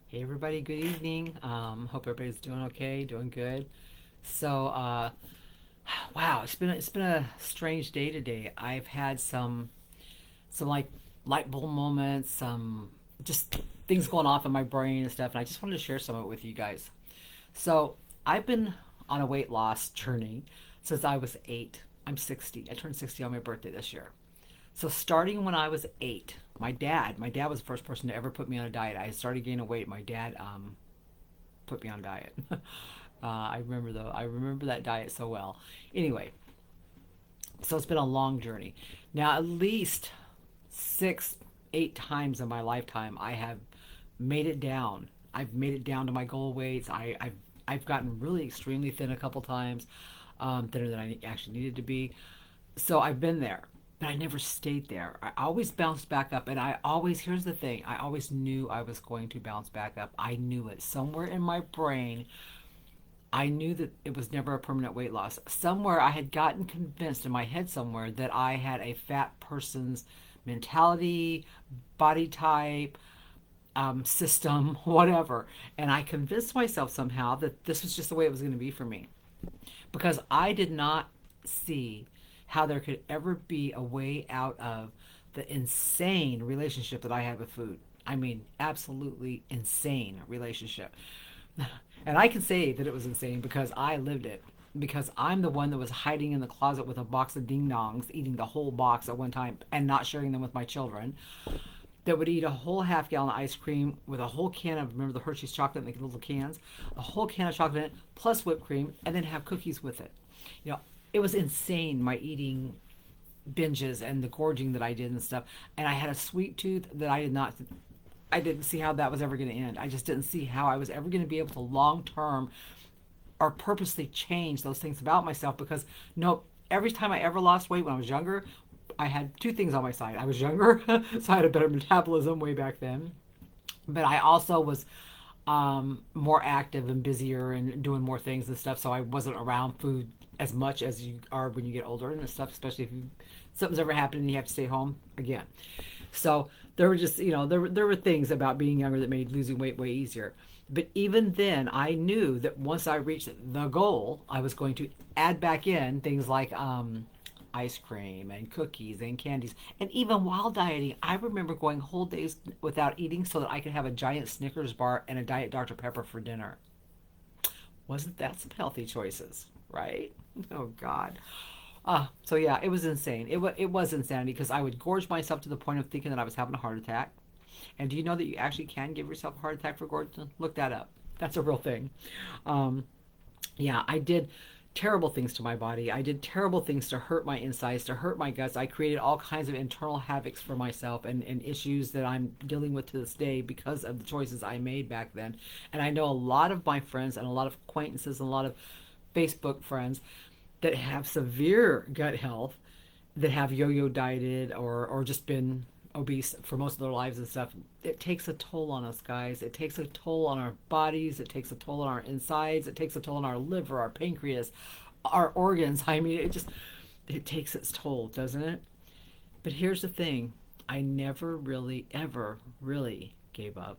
Hey everybody, good evening. Hope everybody's doing okay, doing good. So, wow, it's been a strange day today. I've had some like light bulb moments, some just things going off in my brain and stuff, and I just wanted to share some of it with you guys. So, I've been on a weight loss journey since I was 8. I'm 60. I turned 60 on my birthday this year. So starting when I was 8, my dad was the first person to ever put me on a diet. I started gaining weight. My dad put me on a diet. I remember that diet so well. Anyway, so it's been a long journey. Now at least 8 times in my lifetime, I have made it down. I've made it down to my goal weights. I've gotten really extremely thin a couple times, thinner than I actually needed to be. So I've been there, but I never stayed there. I always bounced back up, and here's the thing, I always knew I was going to bounce back up. I knew it. Somewhere in my brain, I knew that it was never a permanent weight loss. Somewhere I had gotten convinced in my head somewhere that I had a fat person's mentality, body type, system, whatever. And I convinced myself somehow that this was just the way it was going to be for me because I did not see how there could ever be a way out of the insane relationship that I had with food. I mean, absolutely insane relationship. And I can say that it was insane because I lived it. Because I'm the one that was hiding in the closet with a box of ding dongs, eating the whole box at one time and not sharing them with my children. That would eat a whole half gallon of ice cream with a whole can of, remember the Hershey's chocolate in the little cans? A whole can of chocolate in it, plus whipped cream, and then have cookies with it. You know, it was insane, my eating binges and the gorging that I did and stuff. And I had a sweet tooth that I didn't see how that was ever going to end. I just didn't see how I was ever going to be able to long term or purposely change those things about myself because no, every time I ever lost weight when I was younger, I had two things on my side. I was younger, so I had a better metabolism way back then. But I also was more active and busier and doing more things and stuff. So I wasn't around food as much as you are when you get older and stuff, especially if something's ever happened and you have to stay home again. So there were just, there were things about being younger that made losing weight way easier. But even then, I knew that once I reached the goal, I was going to add back in things like ice cream and cookies and candies. And even while dieting, I remember going whole days without eating so that I could have a giant Snickers bar and a Diet Dr. Pepper for dinner. Wasn't that some healthy choices, right? Oh, God. So yeah, it was insane. It was insanity because I would gorge myself to the point of thinking that I was having a heart attack. And do you know that you actually can give yourself a heart attack for gorging? Look that up. That's a real thing. Um, yeah, I did terrible things to my body. I did terrible things to hurt my insides, to hurt my guts. I created all kinds of internal havocs for myself and issues that I'm dealing with to this day because of the choices I made back then. And I know a lot of my friends and a lot of acquaintances and a lot of Facebook friends that have severe gut health that have yo-yo dieted or just been obese for most of their lives and stuff. It takes a toll on us, guys. It takes a toll on our bodies. It takes a toll on our insides. It takes a toll on our liver, our pancreas, our organs. I mean, it takes its toll, doesn't it? But here's the thing. I never really ever really gave up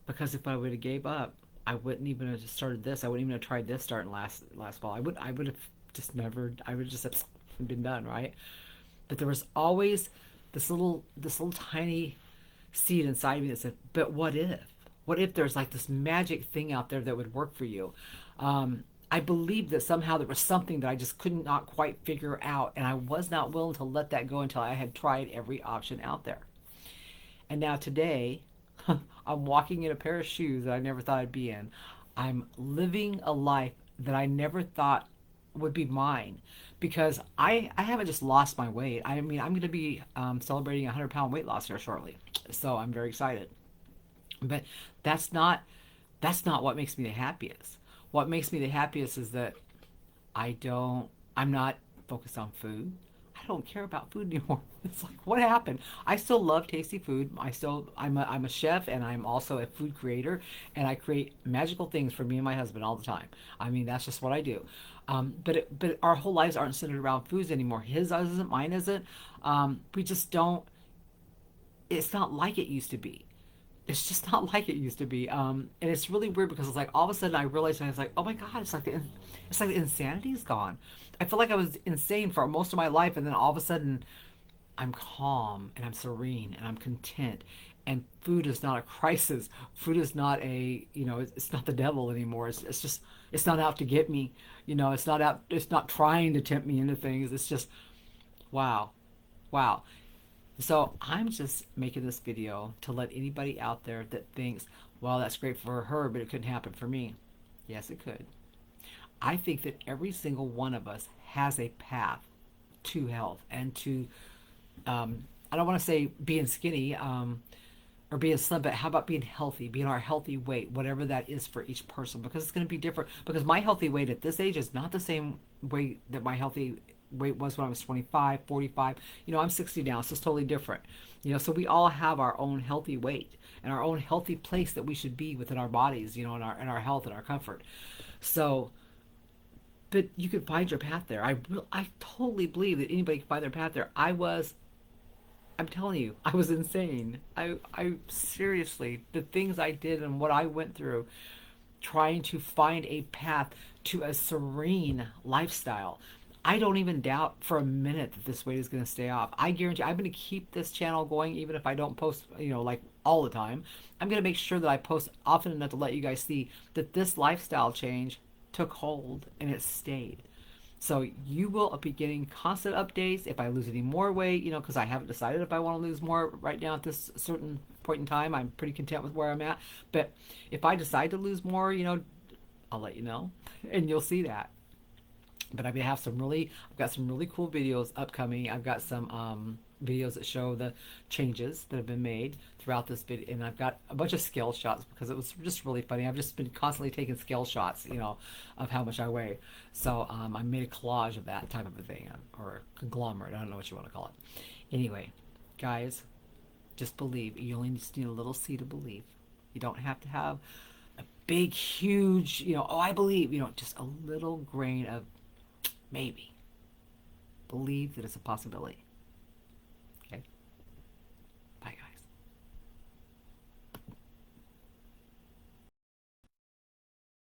because if I would have gave up, I wouldn't even have started this. I wouldn't even have tried this starting last fall. I would have just never. I would have just have been done, right? But there was always this little tiny seed inside me that said, "But what if? What if there's like this magic thing out there that would work for you?" I believed that somehow there was something that I just could not quite figure out, and I was not willing to let that go until I had tried every option out there. And now today, I'm walking in a pair of shoes that I never thought I'd be in. I'm living a life that I never thought would be mine because I haven't just lost my weight. I mean, I'm going to be celebrating a 100-pound weight loss here shortly. So I'm very excited. But that's not what makes me the happiest. What makes me the happiest is that I'm not focused on food. I don't care about food anymore. It's like, what happened? I still love tasty food. I'm a chef and I'm also a food creator and I create magical things for me and my husband all the time. I mean, that's just what I do. But our whole lives aren't centered around foods anymore. His isn't, mine isn't. We just don't, it's not like it used to be. it's just not like it used to be. And it's really weird because it's like all of a sudden I realized, and I was like, oh my God, it's like the insanity's gone. I feel like I was insane for most of my life, and then all of a sudden I'm calm and I'm serene and I'm content. And food is not a crisis. Food is not it's not the devil anymore. It's just, it's not out to get me. It's not out, it's not trying to tempt me into things. It's just, wow. Wow. So I'm just making this video to let anybody out there that thinks, well, that's great for her, but it couldn't happen for me. Yes, it could. I think that every single one of us has a path to health and to, I don't want to say being skinny, or being slim, but how about being healthy, being our healthy weight, whatever that is for each person, because it's going to be different. Because my healthy weight at this age is not the same weight that my healthy weight was when I was 25, 45. I'm 60 now, so it's totally different. So we all have our own healthy weight and our own healthy place that we should be within our bodies, in our health and our comfort. So, but you can find your path there. I totally believe that anybody can find their path there. I'm telling you, I was insane. I seriously, the things I did and what I went through trying to find a path to a serene lifestyle. I don't even doubt for a minute that this weight is going to stay off. I guarantee I'm going to keep this channel going even if I don't post, like all the time. I'm going to make sure that I post often enough to let you guys see that this lifestyle change took hold and it stayed. So you will be getting constant updates if I lose any more weight, because I haven't decided if I want to lose more right now at this certain point in time. I'm pretty content with where I'm at. But if I decide to lose more, I'll let you know and you'll see that. But I've got some really cool videos upcoming. I've got some videos that show the changes that have been made throughout this video, and I've got a bunch of scale shots because it was just really funny. I've just been constantly taking scale shots, of how much I weigh. So I made a collage of that type of a thing, or a conglomerate. I don't know what you want to call it. Anyway, guys, just believe. You only just need a little seed of belief. You don't have to have a big, huge, oh, I believe, just a little grain of maybe. Believe that it's a possibility.